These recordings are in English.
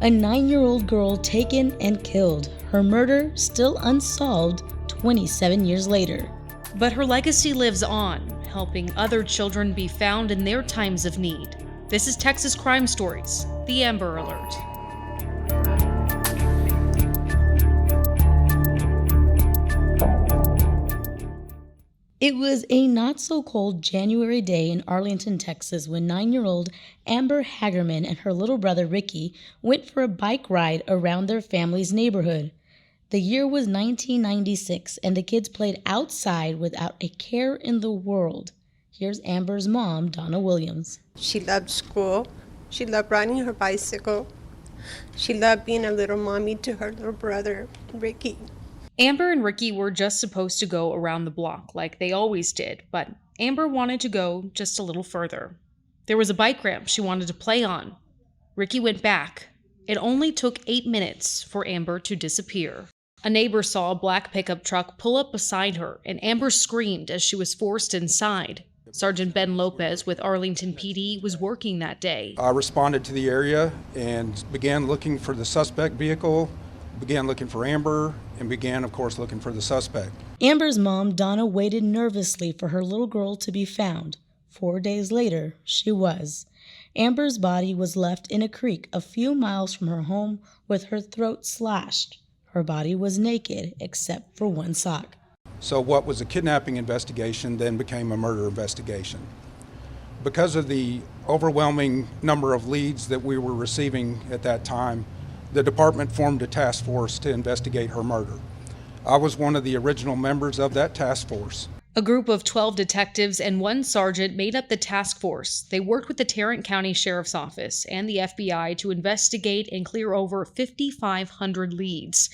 A 9-year-old girl taken and killed. Her murder still unsolved 27 years later. But her legacy lives on, helping other children be found in their times of need. This is Texas Crime Stories, the Amber Alert. It was a not-so-cold January day in Arlington, Texas, when 9-year-old Amber Hagerman and her little brother Ricky went for a bike ride around their family's neighborhood. The year was 1996, and the kids played outside without a care in the world. Here's Amber's mom, Donna Williams. She loved school. She loved riding her bicycle. She loved being a little mommy to her little brother, Ricky. Amber and Ricky were just supposed to go around the block like they always did, but Amber wanted to go just a little further. There was a bike ramp she wanted to play on. Ricky went back. It only took 8 minutes for Amber to disappear. A neighbor saw a black pickup truck pull up beside her, and Amber screamed as she was forced inside. Sergeant Ben Lopez with Arlington PD was working that day. I responded to the area and began looking for the suspect vehicle, began looking for Amber, and began, of course, looking for the suspect. Amber's mom, Donna, waited nervously for her little girl to be found. 4 days later, she was. Amber's body was left in a creek a few miles from her home with her throat slashed. Her body was naked except for one sock. So what was a kidnapping investigation then became a murder investigation. Because of the overwhelming number of leads that we were receiving at that time, the department formed a task force to investigate her murder. I was one of the original members of that task force. A group of 12 detectives and one sergeant made up the task force. They worked with the Tarrant County Sheriff's Office and the FBI to investigate and clear over 5,500 leads.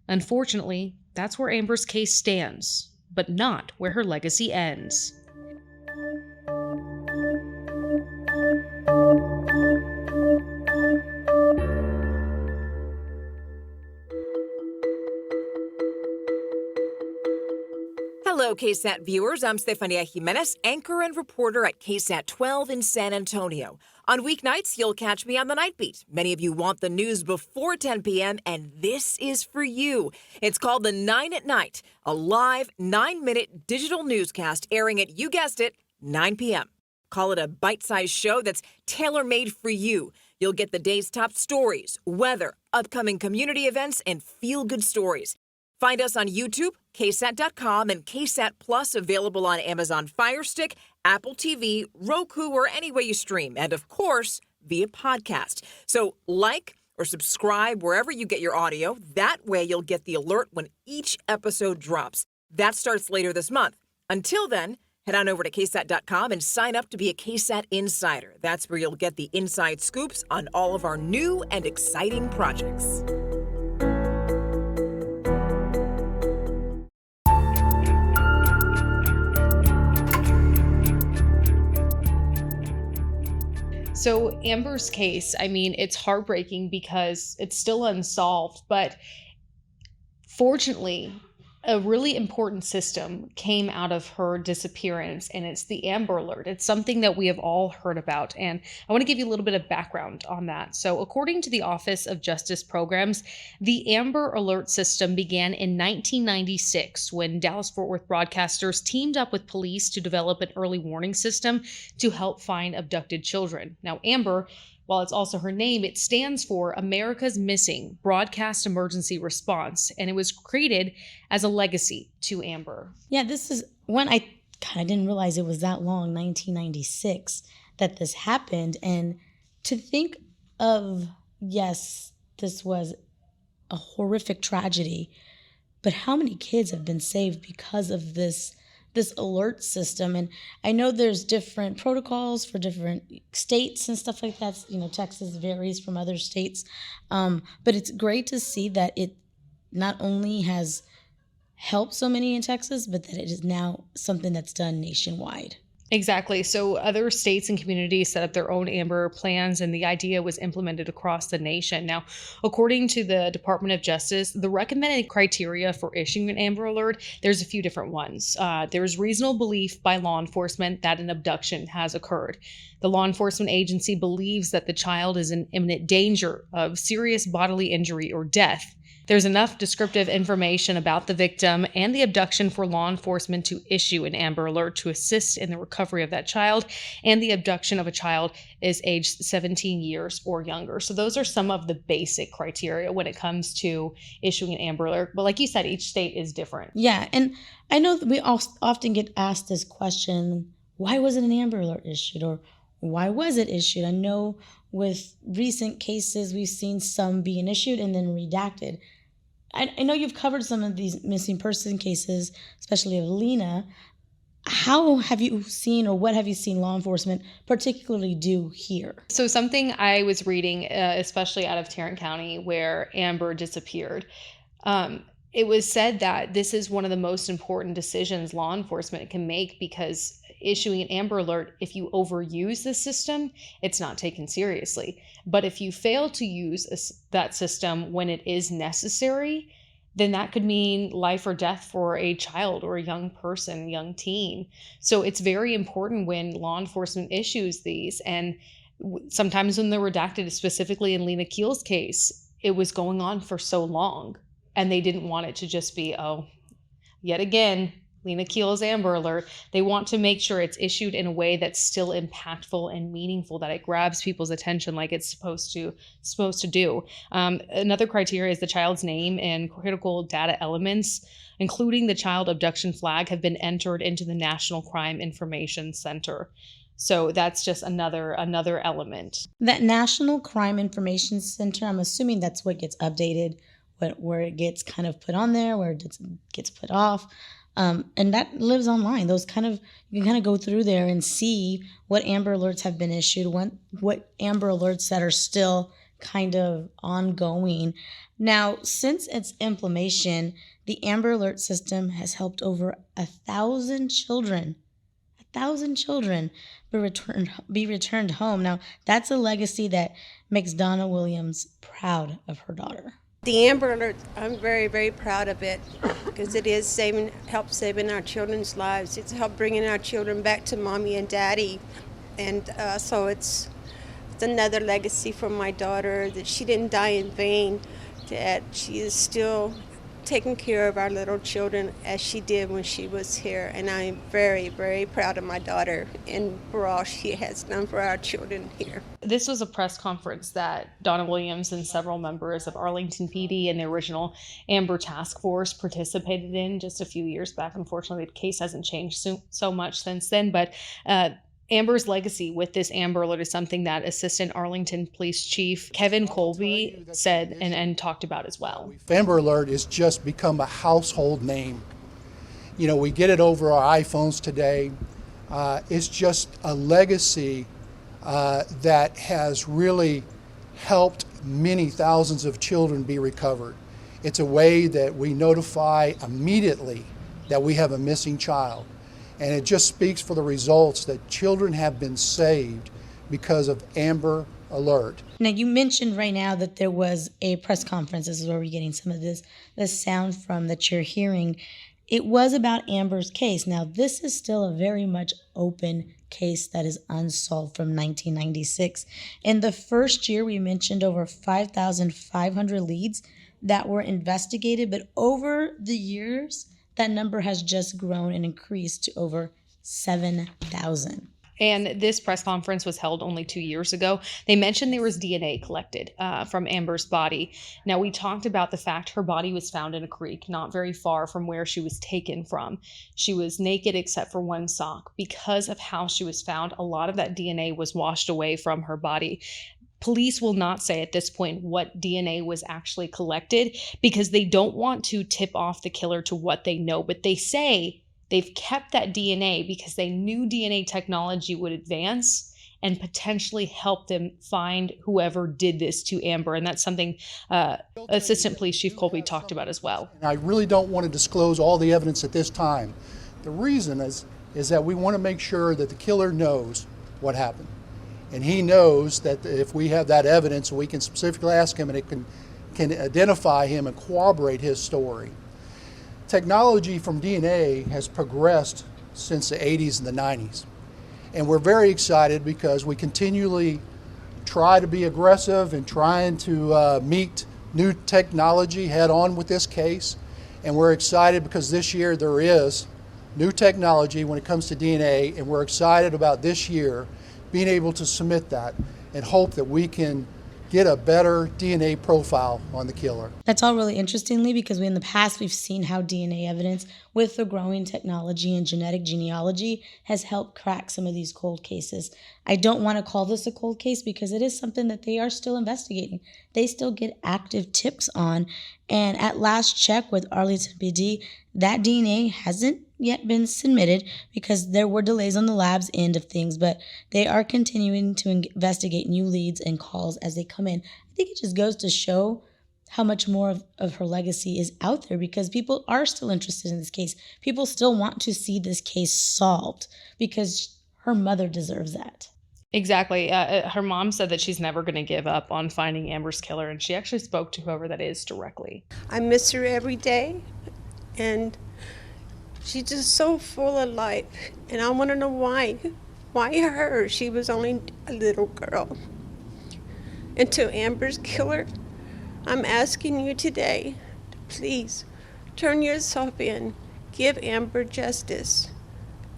Unfortunately, that's where Amber's case stands, but not where her legacy ends. Hello, KSAT viewers. I'm Stefania Jimenez, anchor and reporter at KSAT 12 in San Antonio. On weeknights, you'll catch me on the Night Beat. Many of you want the news before 10 p.m., and this is for you. It's called The 9 at Night, a live 9-minute digital newscast airing at, you guessed it, 9 p.m. Call it a bite-sized show that's tailor-made for you. You'll get the day's top stories, weather, upcoming community events, and feel-good stories. Find us on YouTube, KSAT.com, and KSAT Plus, available on Amazon Fire Stick, Apple TV, Roku, or any way you stream, and of course, via podcast. So like or subscribe wherever you get your audio. That way you'll get the alert when each episode drops. That starts later this month. Until then, head on over to KSAT.com and sign up to be a KSAT Insider. That's where you'll get the inside scoops on all of our new and exciting projects. So Amber's case, it's heartbreaking because it's still unsolved, but fortunately, a really important system came out of her disappearance, and it's the Amber Alert. It's something that we have all heard about, and I want to give you a little bit of background on that. So according to the Office of Justice Programs, the Amber Alert system began in 1996 when Dallas-Fort Worth broadcasters teamed up with police to develop an early warning system to help find abducted children. Now, Amber, while it's also her name, it stands for America's Missing Broadcast Emergency Response, and it was created as a legacy to Amber. Yeah, this is one I kind of didn't realize it was that long, 1996, that this happened. And to think of, yes, this was a horrific tragedy, but how many kids have been saved because of this alert system? And I know there's different protocols for different states and stuff like that. Texas varies from other states. But it's great to see that it not only has helped so many in Texas, but that it is now something that's done nationwide. Exactly. So other states and communities set up their own Amber plans, and the idea was implemented across the nation. Now, according to the Department of Justice, the recommended criteria for issuing an Amber Alert, there's a few different ones. There's reasonable belief by law enforcement that an abduction has occurred. The law enforcement agency believes that the child is in imminent danger of serious bodily injury or death. There's enough descriptive information about the victim and the abduction for law enforcement to issue an Amber Alert to assist in the recovery of that child, and the abduction of a child is aged 17 years or younger. So those are some of the basic criteria when it comes to issuing an Amber Alert. But like you said, each state is different. Yeah, and I know that we often get asked this question, why wasn't an Amber Alert issued, or why was it issued? I know with recent cases, we've seen some being issued and then redacted. I know you've covered some of these missing person cases, especially of Lena. How have you seen, or what have you seen law enforcement particularly do here? So something I was reading, especially out of Tarrant County, where Amber disappeared, it was said that this is one of the most important decisions law enforcement can make, because issuing an Amber Alert, if you overuse the system, it's not taken seriously. But if you fail to use that system when it is necessary, then that could mean life or death for a child or a young person, young teen. So it's very important when law enforcement issues these. And sometimes when they're redacted, specifically in Lena Keel's case, it was going on for so long, and they didn't want it to just be, oh, yet again, Lena Keel's Amber Alert. They want to make sure it's issued in a way that's still impactful and meaningful, that it grabs people's attention like it's supposed to do. Another criteria is the child's name, and critical data elements, including the child abduction flag, have been entered into the National Crime Information Center. So that's just another element. That National Crime Information Center, I'm assuming that's what gets updated, where it gets kind of put on there, where it gets put off. And that lives online. Those you can kind of go through there and see what Amber Alerts have been issued, what Amber Alerts that are still kind of ongoing. Now, since its implementation, the Amber Alert system has helped over 1,000 children be returned home. Now, that's a legacy that makes Donna Williams proud of her daughter. The Amber Alert, I'm very, very proud of it, because it is help saving our children's lives. It's helped bringing our children back to mommy and daddy. And so it's another legacy from my daughter, that she didn't die in vain, that she is still taking care of our little children as she did when she was here. And I'm very, very proud of my daughter and for all she has done for our children here. This was a press conference that Donna Williams and several members of Arlington PD and the original Amber Task Force participated in just a few years back. Unfortunately, the case hasn't changed so much since then, but Amber's legacy with this Amber Alert is something that Assistant Arlington Police Chief Kevin Colby said and talked about as well. Amber Alert has just become a household name. You know, we get it over our iPhones today. It's just a legacy that has really helped many thousands of children be recovered. It's a way that we notify immediately that we have a missing child. And it just speaks for the results that children have been saved because of Amber Alert. Now, you mentioned right now that there was a press conference. This is where we're getting some of this sound from that you're hearing. It was about Amber's case. Now, this is still a very much open case that is unsolved from 1996. In the first year, we mentioned over 5,500 leads that were investigated, but over the years, that number has just grown and increased to over 7,000. And this press conference was held only 2 years ago. They mentioned there was DNA collected from Amber's body. Now, we talked about the fact her body was found in a creek not very far from where she was taken from. She was naked except for one sock. Because of how she was found, a lot of that DNA was washed away from her body. Police will not say at this point what DNA was actually collected, because they don't want to tip off the killer to what they know. But they say they've kept that DNA because they knew DNA technology would advance and potentially help them find whoever did this to Amber. And that's something Assistant Police Chief Colby talked about as well. And I really don't want to disclose all the evidence at this time. The reason is is that we want to make sure that the killer knows what happened. And he knows that if we have that evidence, we can specifically ask him and it can identify him and corroborate his story. Technology from DNA has progressed since the 80s and the 90s. And we're very excited because we continually try to be aggressive in trying to meet new technology head on with this case. And we're excited because this year there is new technology when it comes to DNA, and we're excited about this year being able to submit that and hope that we can get a better DNA profile on the killer. That's all really interestingly because in the past we've seen how DNA evidence with the growing technology and genetic genealogy has helped crack some of these cold cases. I don't want to call this a cold case because it is something that they are still investigating. They still get active tips on. And at last check with Arlington PD, that DNA hasn't yet been submitted because there were delays on the lab's end of things, but they are continuing to investigate new leads and calls as they come in. I think it just goes to show how much more of her legacy is out there because people are still interested in this case. People still want to see this case solved because her mother deserves that. Exactly. Her mom said that she's never going to give up on finding Amber's killer, and she actually spoke to whoever that is directly. I miss her every day, and she's just so full of life, and I want to know why. Why her? She was only a little girl. And to Amber's killer, I'm asking you today, please turn yourself in. Give Amber justice.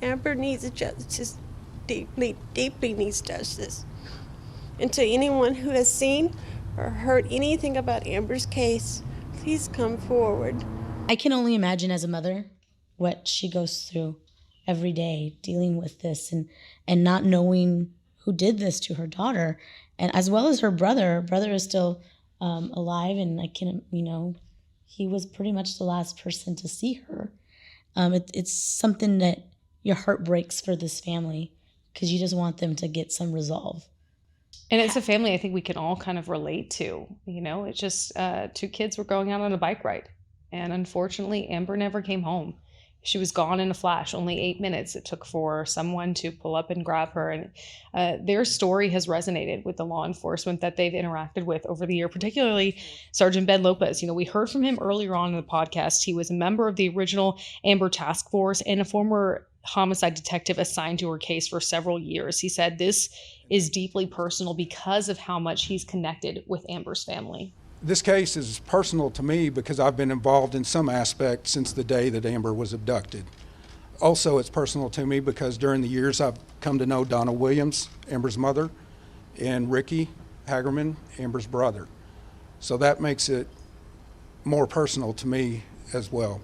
Amber needs justice, deeply, deeply needs justice. And to anyone who has seen or heard anything about Amber's case, please come forward. I can only imagine as a mother what she goes through every day dealing with this and not knowing who did this to her daughter, and as well as her brother. Her brother is still alive, and he was pretty much the last person to see her. It's something that your heart breaks for this family because you just want them to get some resolve. And it's a family I think we can all kind of relate to. It's just two kids were going out on a bike ride, and unfortunately Amber never came home. She was gone in a flash. Only 8 minutes it took for someone to pull up and grab her. And their story has resonated with the law enforcement that they've interacted with over the year, particularly Sergeant Ben Lopez. We heard from him earlier on in the podcast. He was a member of the original Amber Task Force and a former homicide detective assigned to her case for several years. He said this is deeply personal because of how much he's connected with Amber's family. This case is personal to me because I've been involved in some aspect since the day that Amber was abducted. Also, it's personal to me because during the years I've come to know Donna Williams, Amber's mother, and Ricky Hagerman, Amber's brother. So that makes it more personal to me as well.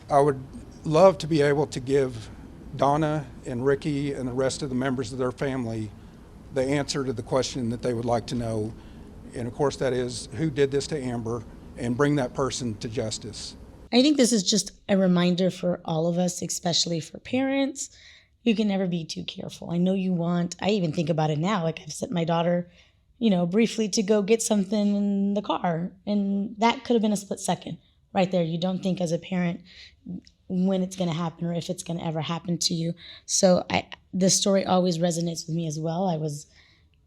I would love to be able to give Donna and Ricky and the rest of the members of their family the answer to the question that they would like to know. And of course that is, who did this to Amber, and bring that person to justice. I think this is just a reminder for all of us, especially for parents. You can never be too careful. I know I even think about it now, like I've sent my daughter, briefly to go get something in the car, and that could have been a split second right there. You don't think as a parent when it's going to happen or if it's going to ever happen to you. So this story always resonates with me as well. I was,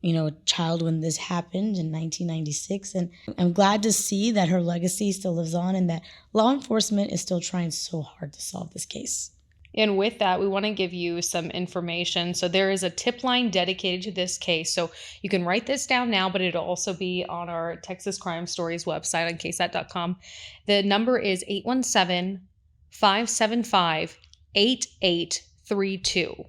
a child when this happened in 1996, and I'm glad to see that her legacy still lives on and that law enforcement is still trying so hard to solve this case. And with that, we want to give you some information. So there is a tip line dedicated to this case. So you can write this down now, but it'll also be on our Texas Crime Stories website on ksat.com. The number is 817-575-8832.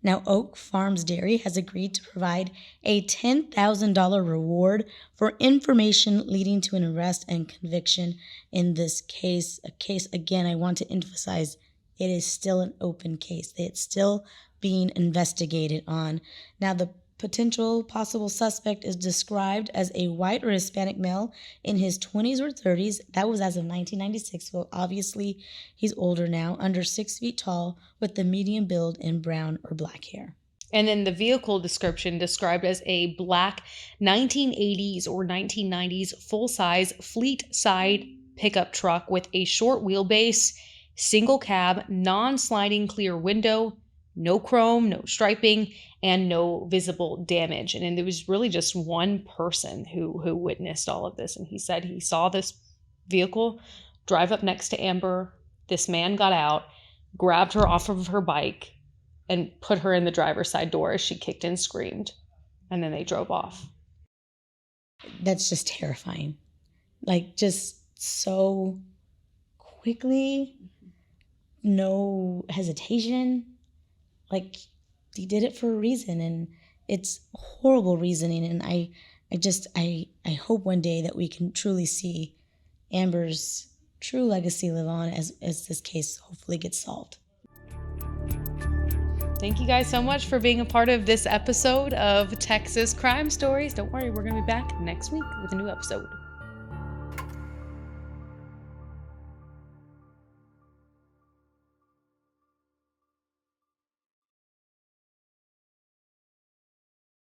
Now, Oak Farms Dairy has agreed to provide a $10,000 reward for information leading to an arrest and conviction in this case. A case, again, I want to emphasize, it is still an open case. It's still being investigated on. Now, the possible suspect is described as a white or Hispanic male in his 20s or 30s. That was as of 1996. Well, obviously, he's older now, under 6 feet tall, with the medium build and brown or black hair. And then the vehicle description described as a black 1980s or 1990s full-size fleet side pickup truck with a short wheelbase, single cab, non-sliding clear window, no chrome, no striping, and no visible damage. And there was really just one person who witnessed all of this. And he said he saw this vehicle drive up next to Amber. This man got out, grabbed her off of her bike, and put her in the driver's side door as she kicked and screamed. And then they drove off. That's just terrifying. Like, just so quickly, no hesitation. Like, he did it for a reason, and it's horrible reasoning. And I hope one day that we can truly see Amber's true legacy live on as this case hopefully gets solved. Thank you guys so much for being a part of this episode of Texas Crime Stories. Don't worry, we're going to be back next week with a new episode.